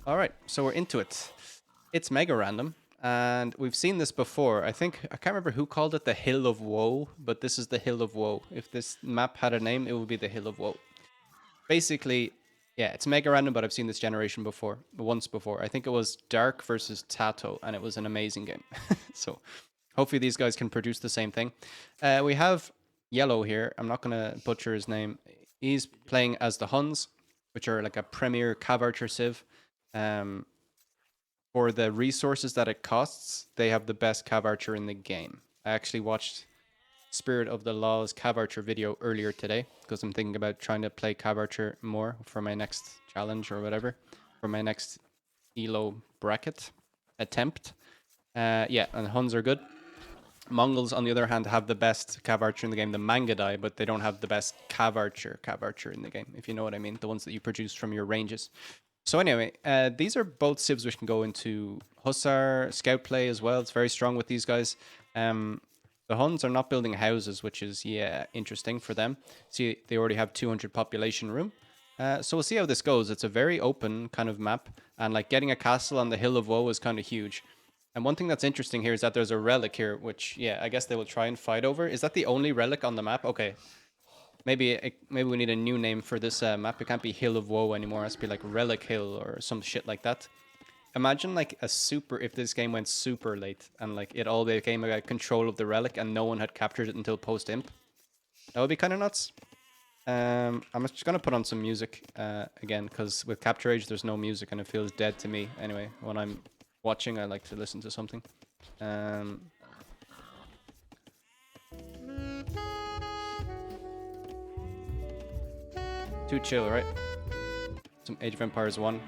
All right, so we're into it. It's mega random, and we've seen this before. I can't remember who called it the Hill of Woe, but this is the Hill of Woe. If this map had a name, it would be the Hill of Woe. Basically, yeah, it's mega random, but I've seen this generation before, once before. I think it was Dark versus Tato, and it was an amazing game. So hopefully these guys can produce the same thing. We have Yellow here. I'm not gonna butcher his name. He's playing as the Huns, which are like a premier cav archer civ. Um, for the resources that it costs, they have the best cav archer in the game. I actually watched Spirit of the Law's cav archer video earlier today because I'm thinking about trying to play cav archer more for my next challenge or whatever, for my next elo bracket attempt. Yeah, and Huns are good. Mongols, on the other hand, have the best cav archer in the game, the Mangadai, but they don't have the best cav archer in the game, if you know what I mean, the ones that you produce from your ranges. So anyway, these are both civs which can go into Hussar, Scout play as well. It's very strong with these guys. The Huns are not building houses, which is, yeah, interesting for them. See, they already have 200 population room. So we'll see how this goes. It's a very open kind of map, and like getting a castle on the Hill of Woe is kind of huge. And one thing that's interesting here is that there's a relic here, which, yeah, I guess they will try and fight over. Is that the only relic on the map? Okay. Maybe we need a new name for this map. It can't be Hill of Woe anymore. It has to be like Relic Hill or some shit like that. Imagine like a super, if this game went super late and like it all became about control of the relic and no one had captured it until post-imp. That would be kind of nuts. I'm just going to put on some music again, because with Capture Age, there's no music and it feels dead to me. Anyway, when I'm watching, I like to listen to something. Too chill, right? Some Age of Empires 1.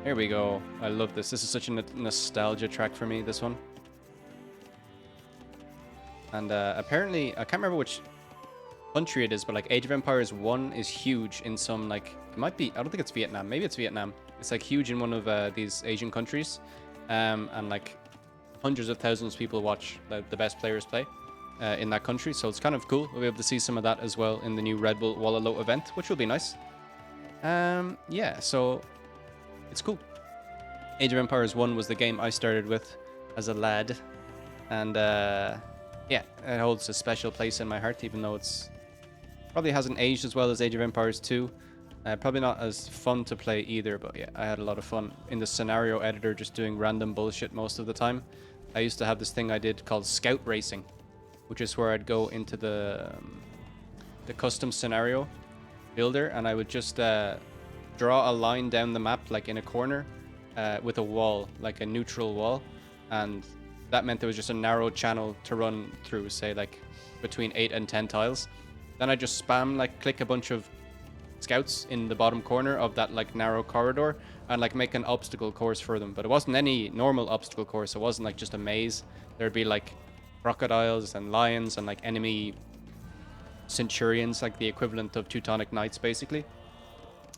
Here we go. I love this. This is such a nostalgia track for me, this one. And apparently, I can't remember which country it is, but like Age of Empires 1 is huge in some, like, it might be, I don't think it's Vietnam. Maybe it's Vietnam. It's like huge in one of these Asian countries. And like hundreds of thousands of people watch the best players play in that country. So it's kind of cool. We'll be able to see some of that as well in the new Red Bull Wallaloo event, which will be nice. Yeah, so it's cool. Age of Empires 1 was the game I started with as a lad. And yeah, it holds a special place in my heart, even though it's probably hasn't aged as well as Age of Empires 2. Probably not as fun to play either, but yeah, I had a lot of fun in the scenario editor just doing random bullshit most of the time. I used to have this thing I did called Scout Racing, which is where I'd go into the custom scenario builder and I would just draw a line down the map like in a corner with a wall, like a neutral wall, and that meant there was just a narrow channel to run through, say like between 8 and 10 tiles. Then I just spam, like click a bunch of scouts in the bottom corner of that like narrow corridor and like make an obstacle course for them. But it wasn't any normal obstacle course. It wasn't like just a maze. There'd be like crocodiles and lions and like enemy centurions, like the equivalent of Teutonic Knights basically.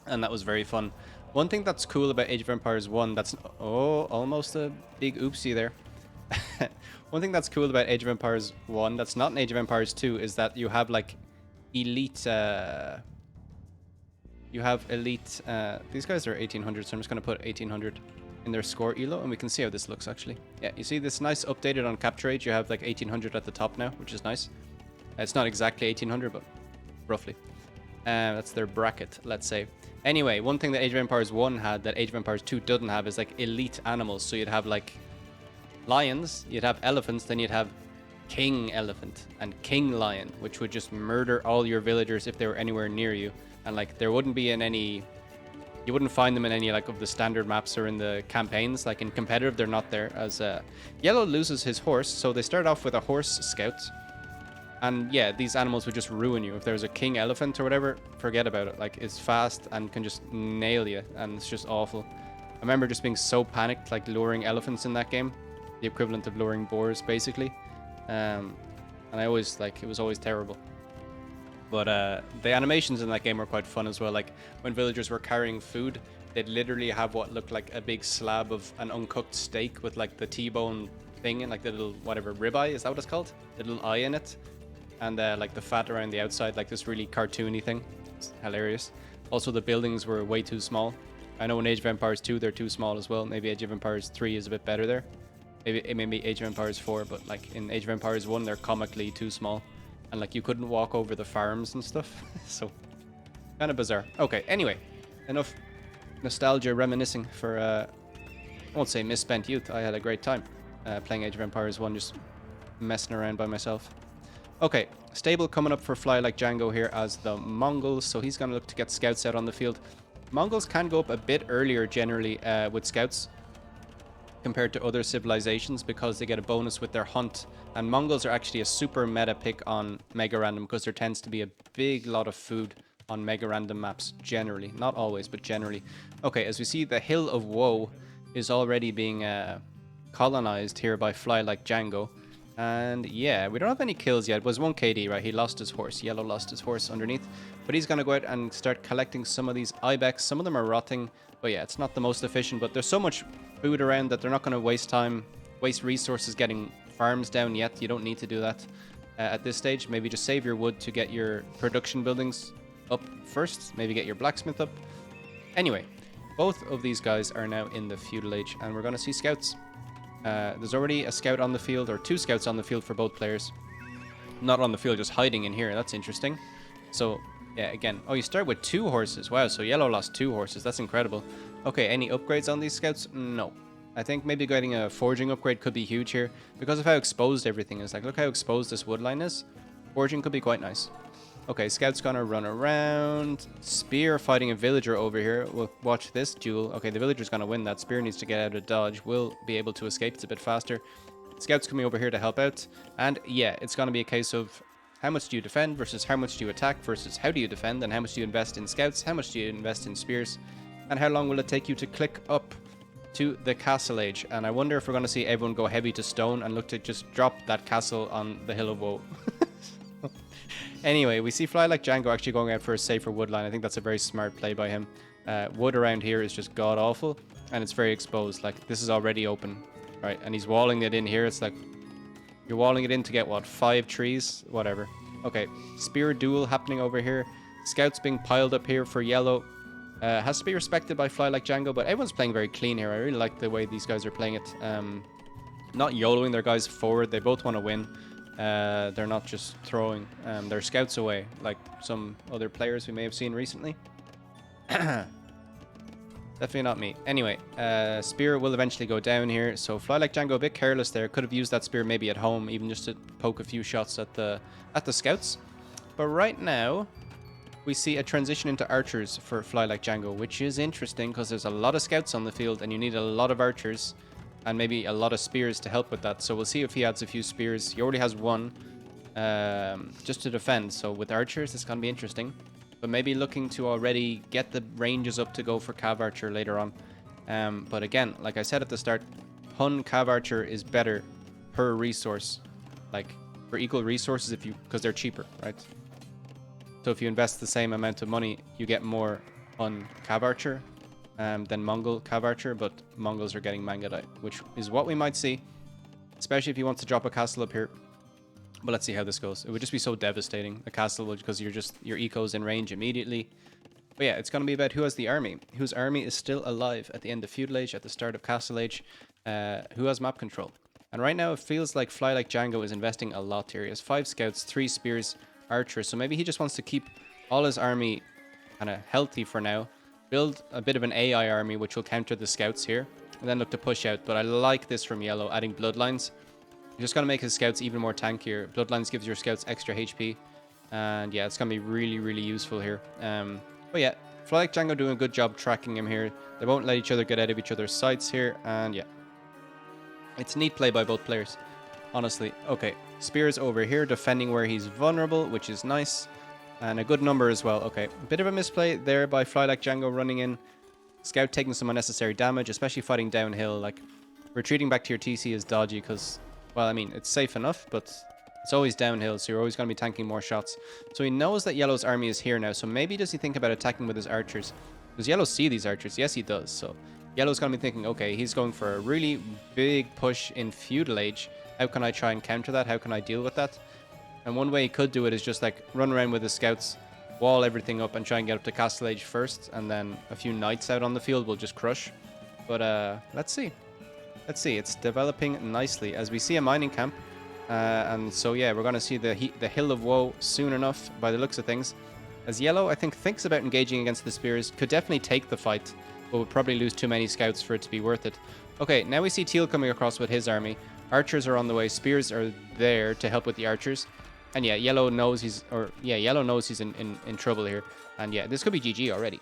And that was very fun. One thing that's cool about Age of Empires 1 that's... Oh, almost a big oopsie there. One thing that's cool about Age of Empires 1 that's not in Age of Empires 2 is that you have like elite... you have elite... these guys are 1800, so I'm just going to put 1800 in their score elo, and we can see how this looks actually. Yeah, you see this nice updated on Capture Age. You have like 1800 at the top now, which is nice. It's not exactly 1800, but roughly. That's their bracket, let's say. Anyway, one thing that Age of Empires 1 had that Age of Empires 2 doesn't have is like elite animals. So you'd have like lions, you'd have elephants, then you'd have king elephant and king lion, which would just murder all your villagers if they were anywhere near you. And like there wouldn't be in any... You wouldn't find them in any like of the standard maps or in the campaigns. Like in competitive, they're not there, as Yellow loses his horse. So they start off with a horse scout. And yeah, these animals would just ruin you. If there's a king elephant or whatever, forget about it. Like, it's fast and can just nail you, and it's just awful. I remember just being so panicked, like luring elephants in that game. The equivalent of luring boars, basically. And I always, like, it was always terrible. But the animations in that game were quite fun as well. Like, when villagers were carrying food, they'd literally have what looked like a big slab of an uncooked steak with, like, the T-bone thing and, like, the little, whatever, ribeye, is that what it's called? The little eye in it. And like the fat around the outside, like this really cartoony thing. It's hilarious. Also, the buildings were way too small. I know in Age of Empires 2 they're too small as well. Maybe Age of Empires 3 is a bit better there. Maybe Age of Empires 4, but like in Age of Empires 1 they're comically too small. And like you couldn't walk over the farms and stuff. So kind of bizarre. Okay, anyway, enough nostalgia reminiscing for I won't say misspent youth. I had a great time playing Age of Empires 1, just messing around by myself. Okay, stable coming up for Fly Like Django here as the Mongols, so he's going to look to get scouts out on the field. Mongols can go up a bit earlier generally with scouts compared to other civilizations because they get a bonus with their hunt, and Mongols are actually a super meta pick on Mega Random because there tends to be a big lot of food on Mega Random maps generally, not always but generally. Okay, as we see, the Hill of Woe is already being colonized here by Fly Like Django. And yeah, we don't have any kills yet. It was 1 KD, right? He lost his horse. Yellow lost his horse underneath. But he's going to go out and start collecting some of these ibex. Some of them are rotting. But yeah, it's not the most efficient. But there's so much food around that they're not going to waste time, waste resources getting farms down yet. You don't need to do that at this stage. Maybe just save your wood to get your production buildings up first. Maybe get your blacksmith up. Anyway, both of these guys are now in the feudal age. And we're going to see scouts. There's already a scout on the field, or 2 scouts on the field for both players. Not on the field, just hiding in here. That's interesting. So, yeah, again. Oh, you start with 2 horses. Wow, so yellow lost 2 horses. That's incredible. Okay, any upgrades on these scouts? No. I think maybe getting a forging upgrade could be huge here because of how exposed everything is. Like, look how exposed this wood line is. Forging could be quite nice. Okay, scout's gonna run around. Spear fighting a villager over here. We'll watch this duel. Okay, the villager's gonna win that. Spear needs to get out of dodge. Will be able to escape. It's a bit faster. Scout's coming over here to help out. And yeah, it's gonna be a case of how much do you defend versus how much do you attack versus how do you defend and how much do you invest in scouts, how much do you invest in spears, and how long will it take you to click up to the castle age. And I wonder if we're gonna see everyone go heavy to stone and look to just drop that castle on the Hill of Woe. Anyway, we see Fly Like Django actually going out for a safer wood line. I think that's a very smart play by him. Wood around here is just god-awful, and it's very exposed. Like, this is already open, right? And he's walling it in here. It's like, you're walling it in to get, what, 5 trees? Whatever. Okay, spear duel happening over here. Scouts being piled up here for yellow. Has to be respected by Fly Like Django, but everyone's playing very clean here. I really like the way these guys are playing it. Not YOLOing their guys forward. They both want to win. They're not just throwing their scouts away like some other players we may have seen recently. Definitely not me. Anyway, spear will eventually go down here. So Fly Like Django a bit careless there. Could have used that spear maybe at home, even just to poke a few shots at the scouts. But right now, we see a transition into archers for Fly Like Django, which is interesting because there's a lot of scouts on the field and you need a lot of archers. And maybe a lot of spears to help with that. So we'll see if he adds a few spears. He already has 1 just to defend. So with archers, it's going to be interesting. But maybe looking to already get the ranges up to go for Cav Archer later on. But again, like I said at the start, Hun Cav Archer is better per resource. Like, for equal resources because they're cheaper, right? So if you invest the same amount of money, you get more Hun Cav Archer than Mongol Cav Archer, but Mongols are getting Mangadite, which is what we might see, especially if he wants to drop a castle up here. But let's see how this goes. It would just be so devastating, a castle, because your eco's in range immediately. But yeah, it's going to be about who has the army, whose army is still alive at the end of feudal age, at the start of castle age, who has map control. And right now it feels like Fly Like Django is investing a lot here. He has 5 scouts, 3 spears, archers, so maybe he just wants to keep all his army kind of healthy for now. Build a bit of an AI army which will counter the scouts here, and then look to push out. But I like this from yellow, adding bloodlines. You're just going to make his scouts even more tankier. Bloodlines gives your scouts extra HP, and yeah, it's going to be really, really useful here. But yeah, Fly Like Django doing a good job tracking him here. They won't let each other get out of each other's sights here, and yeah. It's neat play by both players, honestly. Okay, Spears over here, defending where he's vulnerable, which is nice. And a good number as well. Okay, a bit of a misplay there by Fly Like Django running in. Scout taking some unnecessary damage, especially fighting downhill. Like, retreating back to your TC is dodgy because, well, I mean, it's safe enough, but it's always downhill, so you're always going to be tanking more shots. So he knows that Yellow's army is here now, so maybe does he think about attacking with his archers? Does Yellow see these archers? Yes, he does. So Yellow's going to be thinking, okay, he's going for a really big push in feudal age. How can I try and counter that? How can I deal with that? And one way he could do it is just like run around with his scouts wall everything up and try and get up to Castle Age first, and then a few knights out on the field will just crush. But let's see. Let's see. It's developing nicely as we see a mining camp. And so, yeah, we're going to see the Hill of Woe soon enough by the looks of things. As Yellow, I think, thinks about engaging against the Spears. Could definitely take the fight, but would probably lose too many scouts for it to be worth it. Okay, now we see Teal coming across with his army. Archers are on the way. Spears are there to help with the archers. And yeah, Yellow knows he's in trouble here. And yeah, this could be GG already.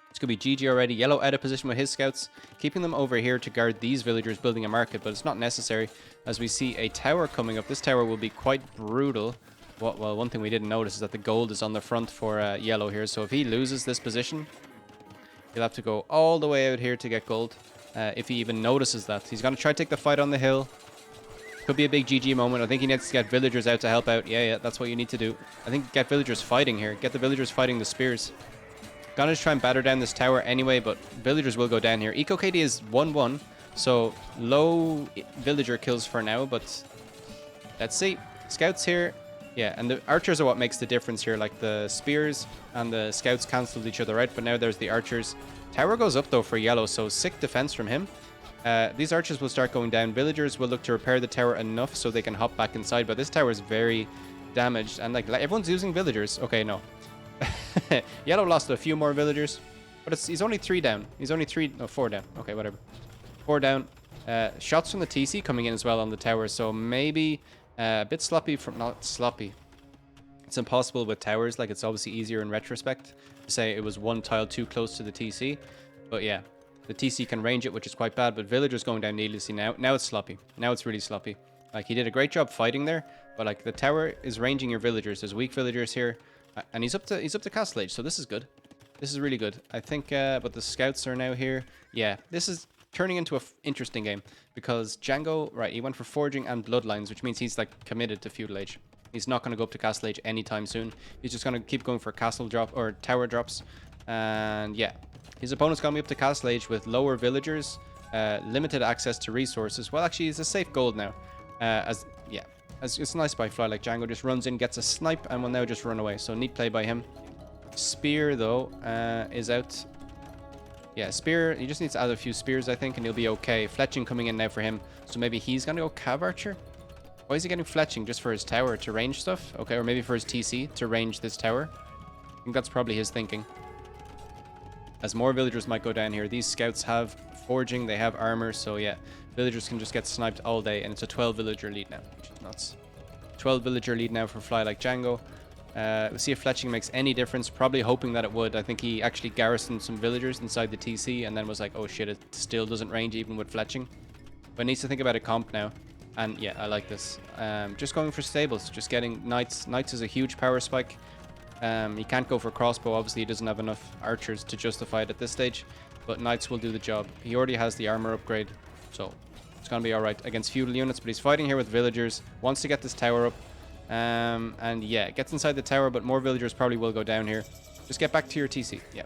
This could be GG already. Yellow out of position with his scouts, keeping them over here to guard these villagers building a market, but it's not necessary as we see a tower coming up. This tower will be quite brutal. Well, one thing we didn't notice is that the gold is on the front for Yellow here. So if he loses this position, he'll have to go all the way out here to get gold. If he even notices that. He's going to try to take the fight on the hill. Could be a big GG moment. I think he needs to get villagers out to help out. Yeah, that's what you need to do. I think get villagers fighting here. Get the villagers fighting the spears. Gonna just try and batter down this tower anyway, but villagers will go down here. Eco KD is 1-1, so low villager kills for now, but let's see. Scouts here. Yeah, and the archers are what makes the difference here. Like the spears and the scouts cancelled each other out, but now there's the archers. Tower goes up though for Yellow, so sick defense from him. These archers will start going down. Villagers will look to repair the tower enough so they can hop back inside, but this tower is very damaged, and like everyone's using villagers. Okay, no. Yellow lost a few more villagers, but he's only 3 down. He's only 4 down. Okay, whatever. 4 down. Shots from the TC coming in as well on the tower, so maybe a bit sloppy from... Not sloppy. It's impossible with towers. Like, it's obviously easier in retrospect to say it was 1 tile too close to the TC. But yeah, the TC can range it, which is quite bad, but villagers going down needlessly now. Now it's sloppy. Now it's really sloppy. Like, he did a great job fighting there, but like the tower is ranging your villagers. There's weak villagers here. And he's up to Castle Age, so this is good. This is really good. I think, but the scouts are now here. Yeah, this is turning into an interesting game because Django, right, he went for Forging and Bloodlines, which means he's like committed to Feudal Age. He's not going to go up to Castle Age anytime soon. He's just going to keep going for castle drop or tower drops. And yeah, his opponent's going to be up to Castle Age with lower villagers, limited access to resources. Well, actually, he's a safe gold now. It's nice by Fly like Django just runs in, gets a snipe, and will now just run away. So neat play by him. Spear though is out. Yeah, spear. He just needs to add a few spears, I think, and he'll be okay. Fletching coming in now for him. So maybe he's gonna go Cav Archer. Why is he getting fletching? Just for his tower to range stuff? Okay, or maybe for his TC to range this tower. I think that's probably his thinking. As more villagers might go down here. These scouts have forging, they have armor, so yeah. Villagers can just get sniped all day, and it's a 12 villager lead now, which is nuts. 12 villager lead now for Fly like Django. We'll see if fletching makes any difference. Probably hoping that it would. I think he actually garrisoned some villagers inside the TC and then was like, oh shit, it still doesn't range even with fletching. But needs to think about a comp now. And yeah, I like this. Just going for stables, just getting knights. Knights is a huge power spike. He can't go for crossbow. Obviously, he doesn't have enough archers to justify it at this stage. But knights will do the job. He already has the armor upgrade. So it's going to be alright against feudal units. But he's fighting here with villagers. Wants to get this tower up. And yeah, gets inside the tower. But more villagers probably will go down here. Just get back to your TC. Yeah.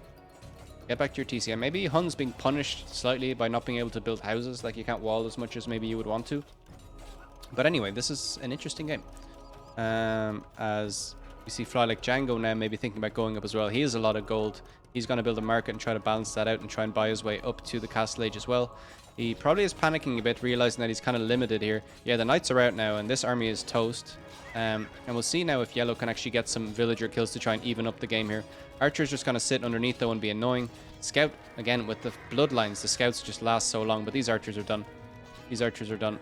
Get back to your TC. And maybe Hun's being punished slightly by not being able to build houses. Like you can't wall as much as maybe you would want to. But anyway, this is an interesting game. As we see Fly like Django now maybe thinking about going up as well. He has a lot of gold. He's going to build a market and try to balance that out and try and buy his way up to the Castle Age as well. He probably is panicking a bit, realizing that he's kind of limited here. Yeah, the knights are out now and this army is toast. And we'll see now if Yellow can actually get some villager kills to try and even up the game here. Archer's just going to sit underneath though and be annoying. Scout, again, with the bloodlines, the scouts just last so long, but these archers are done. These archers are done.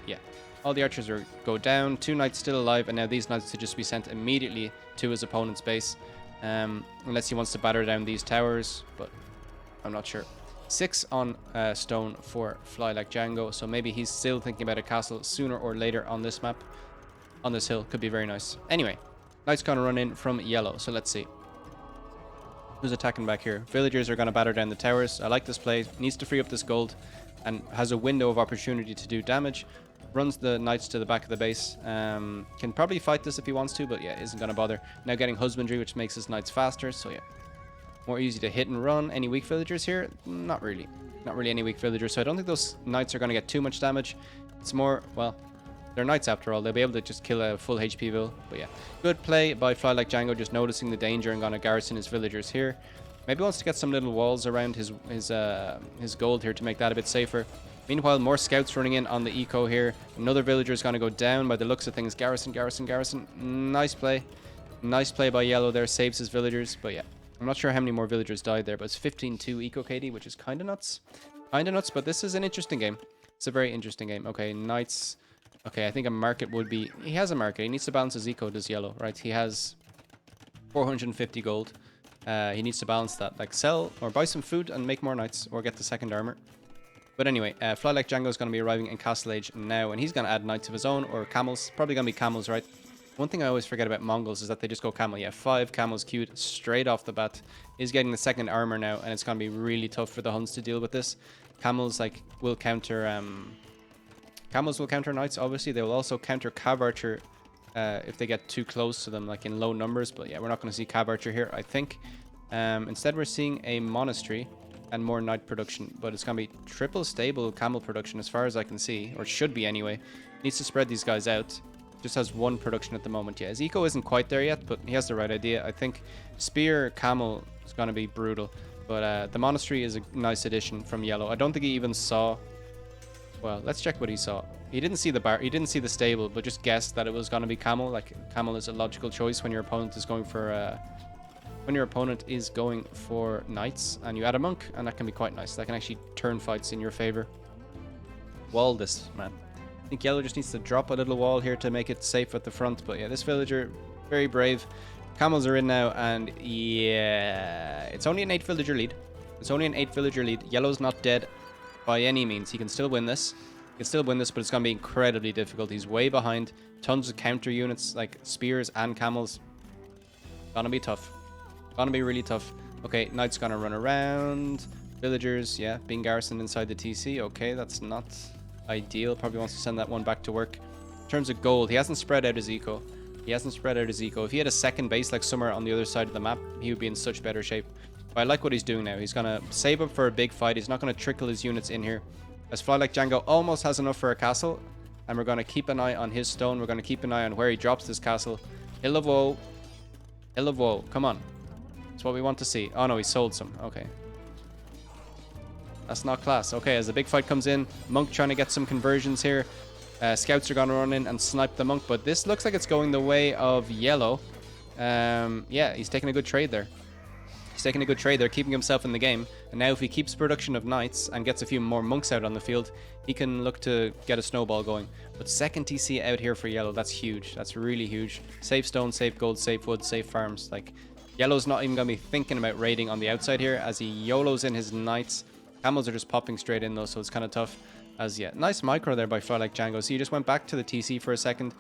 Yeah. All the archers go down. 2 knights still alive, and now these knights to just be sent immediately to his opponent's base. Unless he wants to batter down these towers, but I'm not sure. 6 on stone for Fly like Django, so maybe he's still thinking about a castle sooner or later on this map. On this hill, could be very nice. Anyway, knights gonna run in from Yellow, so let's see. Who's attacking back here? Villagers are gonna batter down the towers. I like this play. Needs to free up this gold and has a window of opportunity to do damage. Runs the knights to the back of the base. Can probably fight this if he wants to, but yeah, isn't gonna bother. Now getting husbandry, which makes his knights faster, so yeah. More easy to hit and run. Any weak villagers here? Not really. Not really any weak villagers, so I don't think those knights are gonna get too much damage. It's more, well, They're knights after all. They'll be able to just kill a full HP bill. But yeah, good play by Fly Like Django, just noticing the danger and gonna garrison his villagers here. Maybe wants to get some little walls around his gold here to make that a bit safer. Meanwhile, more scouts running in on the eco here. Another villager is going to go down by the looks of things. Garrison, garrison, garrison. Nice play. Nice play by Yellow there. Saves his villagers. But yeah, I'm not sure how many more villagers died there. But it's 15-2 eco KD, which is kind of nuts. Kind of nuts, but this is an interesting game. It's a very interesting game. Okay, Knights. Okay, I think a market would be... He has a market. He needs to balance his eco, does Yellow, right? He has 450 gold. He needs to balance that. Like, sell or buy some food and make more knights. Or get the second armor. But anyway, Fly Like Django is going to be arriving in Castle Age now, and he's going to add knights of his own, or camels. Probably going to be camels, right? One thing I always forget about Mongols is that they just go camel. Yeah, 5 camels queued straight off the bat. He's getting the second armor now, and it's going to be really tough for the Huns to deal with this. Camels, like, will counter... Camels will counter knights, obviously. They will also counter Cav Archer if they get too close to them, like in low numbers. But yeah, we're not going to see Cav Archer here, I think. Instead, we're seeing a monastery and more knight production, but it's going to be triple stable camel production as far as I can see, or it should be anyway. Needs to spread these guys out. Just has 1 production at the moment. Yeah, his eco isn't quite there yet, but he has the right idea. I think spear camel is going to be brutal, but the monastery is a nice addition from Yellow. I don't think he even saw... Well, let's check what he saw. He didn't see the bar. He didn't see the stable, but just guessed that it was going to be camel. Like, camel is a logical choice when your opponent is going for... When your opponent is going for knights and you add a monk, and that can be quite nice. That can actually turn fights in your favor. Wall this, man. I think Yellow just needs to drop a little wall here to make it safe at the front. But yeah, this villager, very brave. Camels are in now, and yeah, it's only an 8 villager lead. It's only an 8 villager lead. Yellow's not dead by any means. He can still win this. He can still win this, but it's going to be incredibly difficult. He's way behind. Tons of counter units like spears and camels. Gonna be tough. Gonna be really tough. Okay, Knight's gonna run around. Villagers, yeah, being garrisoned inside the TC. Okay, that's not ideal. Probably wants to send that one back to work. In terms of gold, he hasn't spread out his eco. He hasn't spread out his eco. If he had a second base like somewhere on the other side of the map, he would be in such better shape. But I like what he's doing now. He's gonna save up for a big fight. He's not gonna trickle his units in here. As Fly Like Django almost has enough for a castle, and we're gonna keep an eye on his stone. We're gonna keep an eye on where he drops this castle. Hill of Woe. Hill of Woe. Come on. That's what we want to see. Oh no, he sold some. Okay. That's not class. Okay, as the big fight comes in, Monk trying to get some conversions here. Scouts are going to run in and snipe the Monk, but this looks like it's going the way of Yellow. Yeah, he's taking a good trade there. He's taking a good trade there, keeping himself in the game. And now if he keeps production of Knights and gets a few more Monks out on the field, he can look to get a snowball going. But second TC out here for Yellow, that's huge. That's really huge. Save stone, save gold, save wood, save farms. Like, Yellow's not even going to be thinking about raiding on the outside here as he YOLOs in his Knights. Camels are just popping straight in though, so it's kind of tough. As yeah, nice micro there by Fly Like Django. So he just went back to the TC for a second.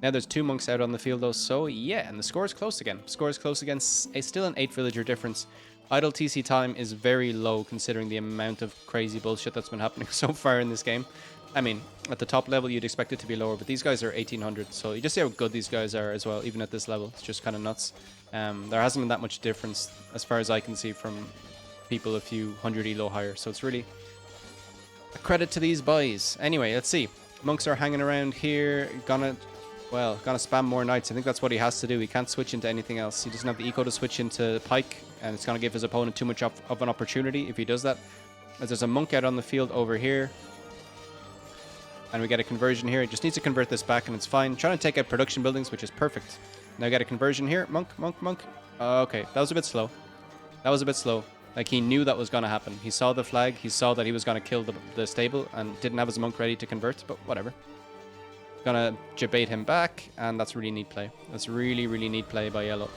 Now there's 2 monks out on the field though, so yeah, and the score is close again. Score is close again. It's still an 8 villager difference. Idle TC time is very low considering the amount of crazy bullshit that's been happening so far in this game. I mean, at the top level you'd expect it to be lower, but these guys are 1800, so you just see how good these guys are as well, even at this level. It's just kind of nuts. There hasn't been that much difference as far as I can see from people a few hundred elo higher, so it's really a credit to these boys. Anyway, let's see. Monks are hanging around here, gonna spam more knights. I think that's what he has to do. He can't switch into anything else. He doesn't have the eco to switch into pike, and it's gonna give his opponent too much of an opportunity if he does that. As there's a monk out on the field over here, and we get a conversion here. He just needs to convert this back and it's fine. Trying to take out production buildings, which is perfect. Now get a conversion here. Monk, monk, monk. Okay, that was a bit slow. That was a bit slow. Like, he knew that was going to happen. He saw the flag. He saw that he was going to kill the stable and didn't have his monk ready to convert, but whatever. Gonna jabate him back, and that's really neat play. That's really, really neat play by Yellow.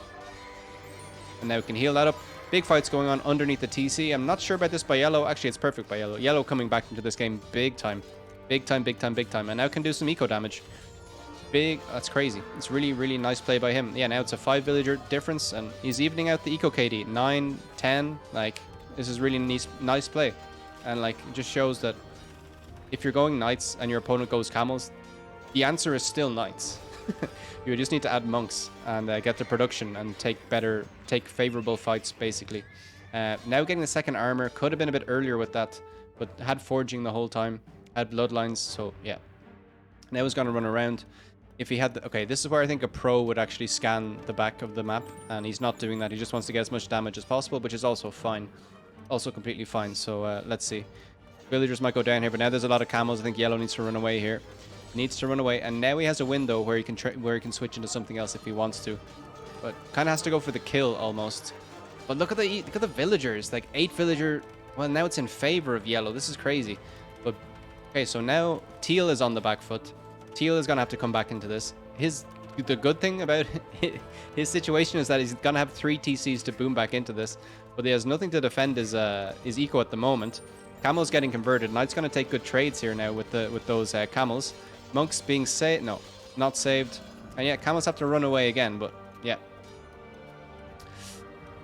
And now we can heal that up. Big fights going on underneath the TC. I'm not sure about this by Yellow. Actually, it's perfect by Yellow. Yellow coming back into this game big time. Big time, big time, big time. And now can do some eco damage. Big. That's crazy. It's really, really nice play by him. Yeah, now it's a 5 villager difference, and he's evening out the eco KD. 9, 10. Like, this is really nice play. And, like, it just shows that if you're going knights and your opponent goes camels, the answer is still knights. You just need to add monks and get the production and take favorable fights, basically. Now getting the second armor. Could have been a bit earlier with that, but had forging the whole time. Had bloodlines, so yeah. Now he's going to run around. If he had... okay, this is where I think a pro would actually scan the back of the map. And he's not doing that. He just wants to get as much damage as possible, which is also fine. Also completely fine. So let's see. Villagers might go down here, but now there's a lot of camels. I think yellow needs to run away here. Needs to run away. And now he has a window where he can switch into something else if he wants to. But kind of has to go for the kill almost. But look at the villagers. Like 8 villager... well, now it's in favor of yellow. This is crazy. But okay, so now teal is on the back foot. Teal is going to have to come back into this. The good thing about his situation is that he's going to have 3 TCs to boom back into this. But he has nothing to defend his eco at the moment. Camel's getting converted. Knight's going to take good trades here now with those camels. Monk's being saved. No, not saved. And yeah, camels have to run away again. But yeah.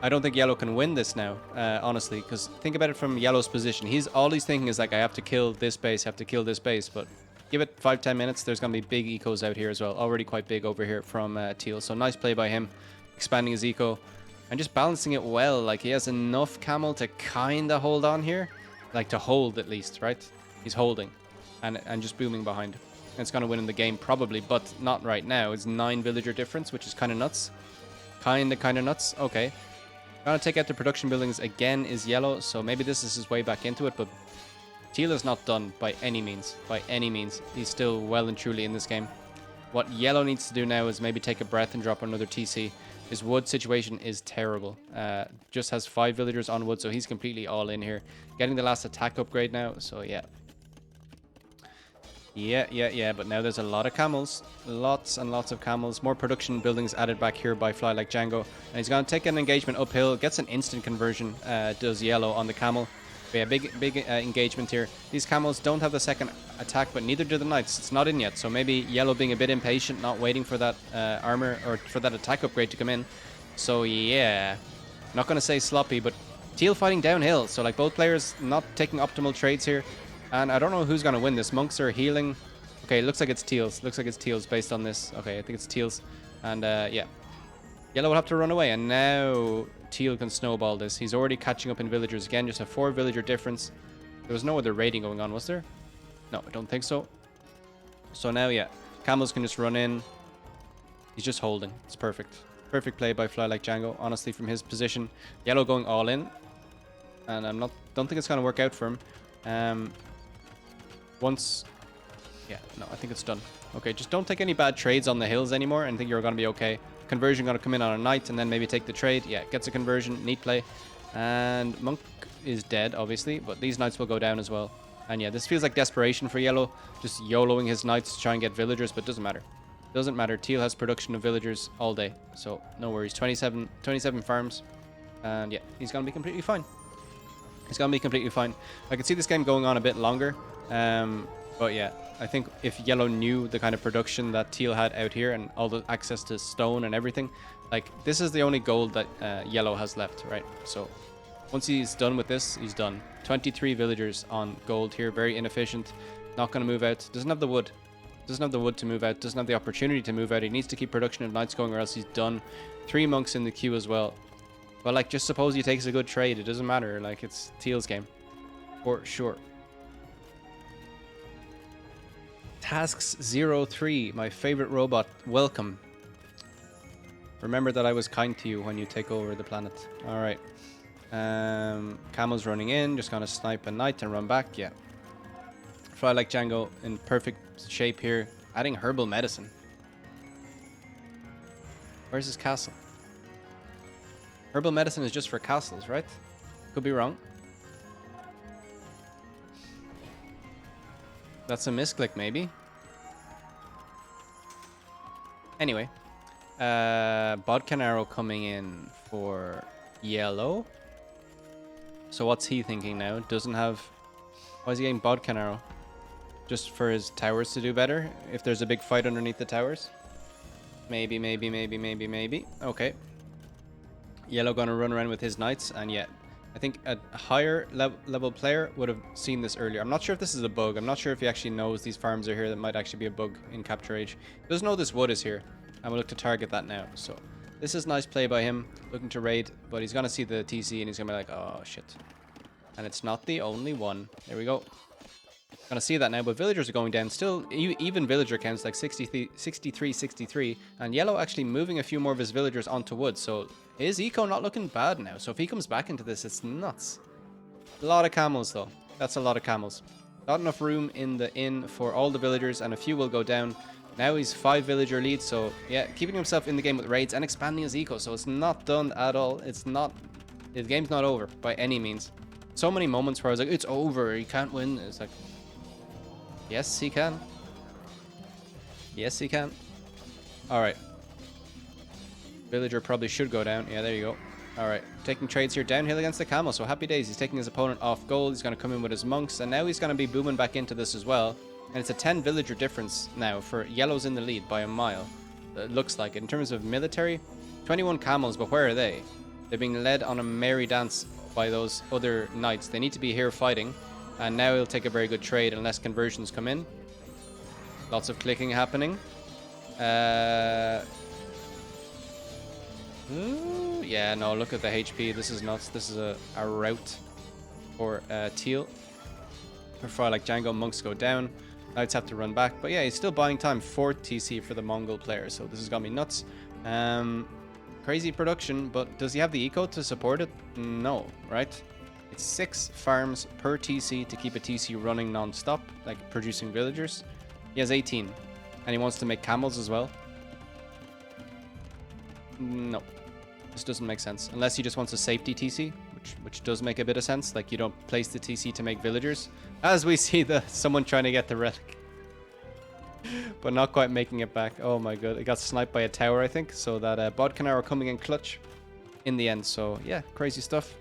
I don't think yellow can win this now, honestly, because think about it from yellow's position. All he's thinking is like, I have to kill this base, have to kill this base, but give it 5-10 minutes, there's going to be big ecos out here as well. Already quite big over here from teal, so nice play by him, expanding his eco, and just balancing it well. Like, he has enough camel to kind of hold on here, like to hold at least, right? He's holding, and just booming behind. And it's going to win in the game, probably, but not right now. It's 9 villager difference, which is kind of nuts. Kind of nuts. Okay. Gonna take out the production buildings again is yellow, so maybe this is his way back into it, but teal is not done by any means. By any means. He's still well and truly in this game. What yellow needs to do now is maybe take a breath and drop another TC. His wood situation is terrible. Just has 5 villagers on wood, so he's completely all in here. Getting the last attack upgrade now, so yeah. Yeah, but now there's a lot of camels. Lots and lots of camels. More production buildings added back here by Fly Like Django. And he's going to take an engagement uphill. Gets an instant conversion, does yellow on the camel. But yeah, big engagement here. These camels don't have the second attack, but neither do the knights. It's not in yet, so maybe yellow being a bit impatient, not waiting for that armor or for that attack upgrade to come in. So yeah, not going to say sloppy, but teal fighting downhill. So like both players not taking optimal trades here. And I don't know who's going to win this. Monks are healing. Okay, looks like it's teals. Looks like it's teals based on this. Okay, I think it's teals. And yeah. Yellow will have to run away. And now teal can snowball this. He's already catching up in villagers. Again, just a 4 villager difference. There was no other raiding going on, was there? No, I don't think so. So now, yeah. Camels can just run in. He's just holding. It's perfect. Perfect play by Fly Like Django. Honestly, from his position. Yellow going all in. And don't think it's going to work out for him. I think it's done. Okay, just don't take any bad trades on the hills anymore and think you're going to be okay. Conversion going to come in on a knight and then maybe take the trade. Yeah, gets a conversion. Neat play. And Monk is dead, obviously, but these knights will go down as well. And yeah, this feels like desperation for yellow. Just YOLOing his knights to try and get villagers, but doesn't matter. Doesn't matter. Teal has production of villagers all day, so no worries. 27 farms. And yeah, he's going to be completely fine. He's going to be completely fine. I can see this game going on a bit longer. But yeah, I think if yellow knew the kind of production that teal had out here and all the access to stone and everything, like this is the only gold that yellow has left, right? So once he's done with this, he's done. 23 villagers on gold here, very inefficient. Not going to move out. Doesn't have the wood. Doesn't have the wood to move out. Doesn't have the opportunity to move out. He needs to keep production of knights going or else he's done. 3 monks in the queue as well. But like, just suppose he takes a good trade. It doesn't matter. Like, it's teal's game. For sure. Tasks 03, my favorite robot. Welcome. Remember that I was kind to you when you take over the planet. Alright. Camel's running in. Just gonna snipe a knight and run back. Yeah. Fly Like Django in perfect shape here. Adding herbal medicine. Where's his castle? Herbal medicine is just for castles, right? Could be wrong. That's a misclick, maybe. Anyway. Bodkin arrow coming in for yellow. So what's he thinking now? Doesn't have... Why is he getting Bodkin arrow? Just for his towers to do better? If there's a big fight underneath the towers? Maybe. Okay. Yellow gonna run around with his knights, and yeah, I think a higher level player would have seen this earlier. I'm not sure if this is a bug. I'm not sure if he actually knows these farms are here. That might actually be a bug in Capture Age. He doesn't know this wood is here, and we'll look to target that now. So this is nice play by him, looking to raid, but he's gonna see the TC and he's gonna be like, oh shit. And it's not the only one. There we go. Gonna see that now, but villagers are going down. Still, even villager counts like 63, and yellow actually moving a few more of his villagers onto wood. So his eco not looking bad now. So if he comes back into this, it's nuts. A lot of camels though. That's a lot of camels. Not enough room in the inn for all the villagers, and a few will go down. Now he's 5 villager lead, so yeah, keeping himself in the game with raids and expanding his eco. So it's not done at all. It's not. The game's not over by any means. So many moments where I was like, it's over. He can't win. It's like, yes, he can. Yes, he can. All right. Villager probably should go down. Yeah, there you go. All right. Taking trades here downhill against the camel. So happy days. He's taking his opponent off gold. He's going to come in with his monks. And now he's going to be booming back into this as well. And it's a 10 villager difference now for yellows in the lead by a mile. It looks like it. In terms of military, 21 camels. But where are they? They're being led on a merry dance by those other knights. They need to be here fighting. And now he'll take a very good trade unless conversions come in. Lots of clicking happening. Ooh, yeah, no, look at the HP. This is nuts. This is a rout for teal. Before like Django, monks go down. Knights have to run back. But yeah, he's still buying time. 4 TC for the Mongol player. So this is going to be nuts. Crazy production. But does he have the eco to support it? No, right? It's 6 farms per TC to keep a TC running non-stop, like producing villagers. He has 18, and he wants to make camels as well. No, this doesn't make sense. Unless he just wants a safety TC, which does make a bit of sense. Like you don't place the TC to make villagers. As we see someone trying to get the relic, but not quite making it back. Oh my god, it got sniped by a tower, I think. So that Bodkanar are coming in clutch in the end. So yeah, crazy stuff.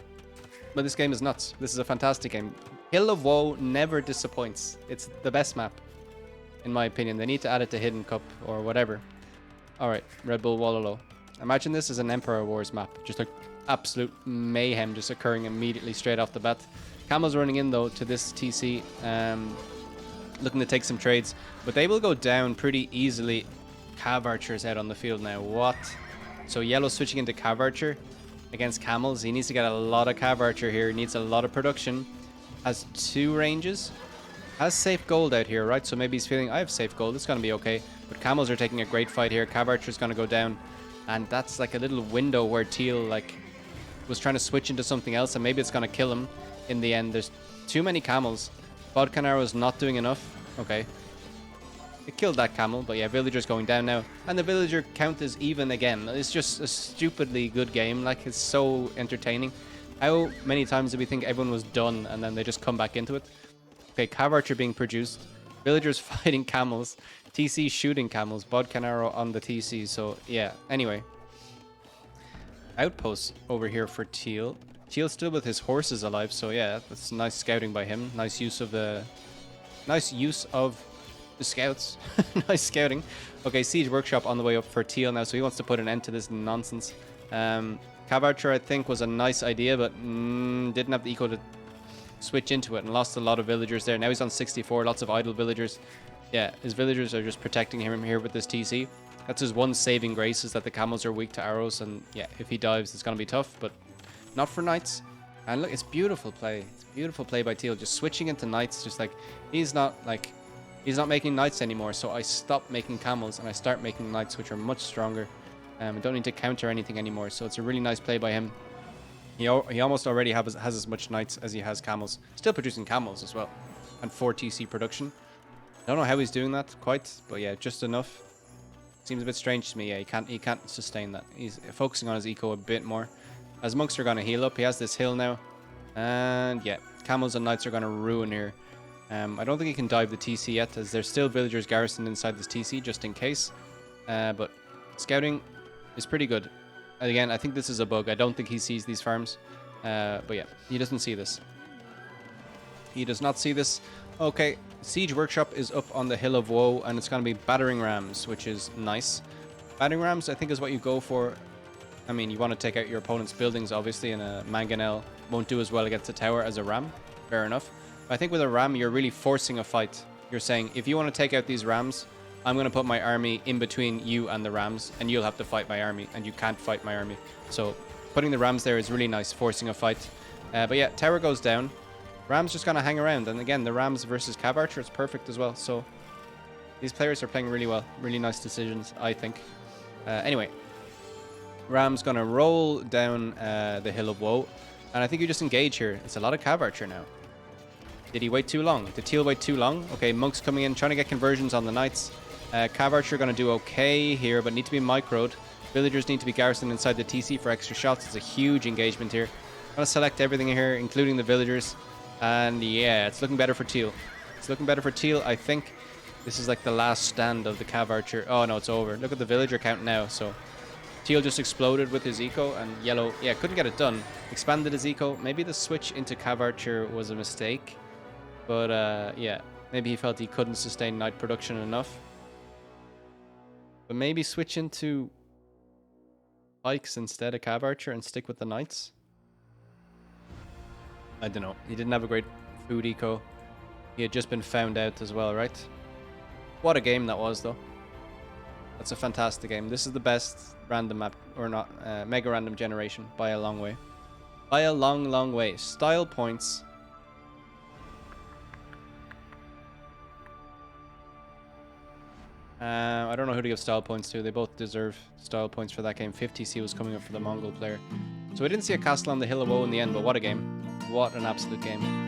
But this game is nuts. This is a fantastic game. Hill of Woe never disappoints. It's the best map, in my opinion. They need to add it to Hidden Cup or whatever. Alright, Red Bull Wallalow. Imagine this as an Empire Wars map. Just like absolute mayhem just occurring immediately straight off the bat. Camels running in though to this TC. Looking to take some trades. But they will go down pretty easily. Cav Archers out on the field now. What? So yellow switching into Cav Archer against camels. He needs to get a lot of Cav Archer here. He needs a lot of production. Has 2 ranges. Has safe gold out here, right? So maybe he's feeling, I have safe gold. It's going to be okay. But camels are taking a great fight here. Cav Archer's going to go down. And that's like a little window where Teal like was trying to switch into something else. And maybe it's going to kill him in the end. There's too many camels. Bodkanar is not doing enough. Okay. It killed that camel, but yeah, villager's going down now. And the villager count is even again. It's just a stupidly good game. Like, it's so entertaining. How many times did we think everyone was done and then they just come back into it? Okay, Cav Archer being produced. Villagers fighting camels. TC shooting camels. Bodkanar on the TC. So, yeah. Anyway. Outposts over here for Teal. Teal still with his horses alive. So, yeah, that's nice scouting by him. Nice use of the scouts. Nice scouting. Okay, Siege Workshop on the way up for Teal now, so he wants to put an end to this nonsense. Cav Archer, I think, was a nice idea, but didn't have the eco to switch into it and lost a lot of villagers there. Now he's on 64, lots of idle villagers. Yeah, his villagers are just protecting him here with this TC. That's his one saving grace, is that the camels are weak to arrows, and yeah, if he dives, it's going to be tough, but not for knights. And look, it's beautiful play. It's beautiful play by Teal, just switching into knights, just like, he's not making knights anymore, so I stop making camels and I start making knights, which are much stronger. I don't need to counter anything anymore, so it's a really nice play by him. He almost already has as much knights as he has camels. Still producing camels as well. And 4 TC production. Don't know how he's doing that quite, but yeah, just enough. Seems a bit strange to me. Yeah, he can't sustain that. He's focusing on his eco a bit more. As monks are going to heal up, he has this hill now. And yeah, camels and knights are going to ruin here. I don't think he can dive the TC yet, as there's still villagers garrisoned inside this TC, just in case. But scouting is pretty good. Again, I think this is a bug. I don't think he sees these farms. But yeah, he doesn't see this. He does not see this. Okay, Siege Workshop is up on the Hill of Woe, and it's going to be Battering Rams, which is nice. Battering Rams, I think, is what you go for. I mean, you want to take out your opponent's buildings, obviously, and a Mangonel won't do as well against a tower as a Ram. Fair enough. I think with a Ram, you're really forcing a fight. You're saying, if you want to take out these Rams, I'm going to put my army in between you and the Rams, and you'll have to fight my army, and you can't fight my army. So putting the Rams there is really nice, forcing a fight. But yeah, tower goes down. Rams just gonna hang around, and again, the Rams versus Cav Archer is perfect as well. So these players are playing really well. Really nice decisions, I think. Anyway, Rams gonna roll down the Hill of Woe, and I think you just engage here. It's a lot of Cav Archer now. Did he wait too long? Did Teal wait too long? Okay, Monk's coming in, trying to get conversions on the Knights. Cav Archer gonna do okay here, but need to be microed. Villagers need to be garrisoned inside the TC for extra shots. It's a huge engagement here. Gonna select everything here, including the villagers. And yeah, it's looking better for Teal. It's looking better for Teal. I think this is like the last stand of the Cav Archer. Oh no, it's over. Look at the villager count now. So Teal just exploded with his eco, and yellow, yeah, couldn't get it done. Expanded his eco. Maybe the switch into Cav Archer was a mistake. But yeah, maybe he felt he couldn't sustain Knight production enough. But maybe switch into Pikes instead of Cav Archer and stick with the Knights. I don't know. He didn't have a great food eco. He had just been found out as well, right? What a game that was, though. That's a fantastic game. This is the best random map, or not, mega random generation by a long way. By a long, long way. Style points. I don't know who to give style points to. They both deserve style points for that game. 50C was coming up for the Mongol player. So we didn't see a castle on the Hill of Woe in the end, but what a game. What an absolute game.